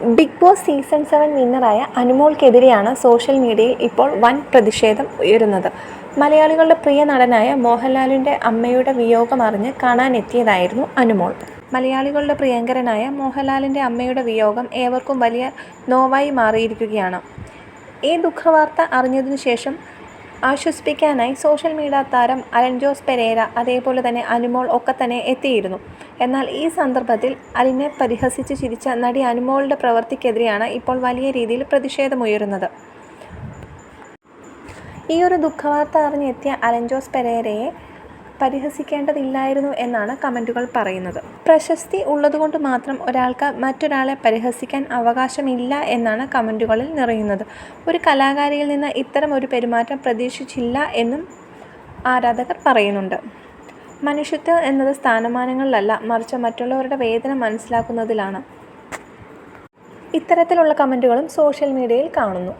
Big boss season 7 വിന്നറായ അനുമോൾക്കെതിരെയാണ് social മീഡിയയിൽ ഇപ്പോൾ വൻ പ്രതിഷേധം ഉയരുന്നത്. മലയാളികളുടെ പ്രിയ നടനായ മോഹൻലാലിൻ്റെ അമ്മയുടെ വിയോഗമറിഞ്ഞ് കാണാനെത്തിയതായിരുന്നു അനുമോൾ. മലയാളികളുടെ പ്രിയങ്കരനായ മോഹൻലാലിൻ്റെ അമ്മയുടെ വിയോഗം ഏവർക്കും വലിയ നോവായി മാറിയിരിക്കുകയാണ്. ഈ ദുഃഖവാർത്ത അറിഞ്ഞതിനു ശേഷം ആശ്വസിപ്പിക്കാനായി സോഷ്യൽ മീഡിയ താരം അലൻ ജോസ് പെരേര, അതേപോലെ തന്നെ അനുമോൾ ഒക്കെ തന്നെ എത്തിയിരുന്നു. എന്നാൽ ഈ സന്ദർഭത്തിൽ അലിനെ പരിഹസിച്ച് ചിരിച്ച നടി അനുമോളുടെ പ്രവൃത്തിക്കെതിരെയാണ് ഇപ്പോൾ വലിയ രീതിയിൽ പ്രതിഷേധമുയരുന്നത്. ഈ ഒരു ദുഃഖവാർത്ത അറിഞ്ഞെത്തിയ അലൻ ജോസ് പെരേരയെ പരിഹസിക്കേണ്ടതില്ലായിരുന്നു എന്നാണ് കമൻറ്റുകൾ പറയുന്നത്. പ്രശസ്തി ഉള്ളതുകൊണ്ട് മാത്രം ഒരാൾക്ക് മറ്റൊരാളെ പരിഹസിക്കാൻ അവകാശമില്ല എന്നാണ് കമൻറ്റുകളിൽ നിറയുന്നത്. ഒരു കലാകാരിയിൽ നിന്ന് ഇത്തരം ഒരു പെരുമാറ്റം പ്രതീക്ഷിച്ചില്ല എന്നും ആരാധകർ പറയുന്നുണ്ട്. മനുഷ്യത്വം എന്നത് സ്ഥാനമാനങ്ങളിലല്ല, മറിച്ച് മറ്റുള്ളവരുടെ വേദന മനസ്സിലാക്കുന്നതിലാണ്. ഇത്തരത്തിലുള്ള കമൻറ്റുകളും സോഷ്യൽ മീഡിയയിൽ കാണുന്നു.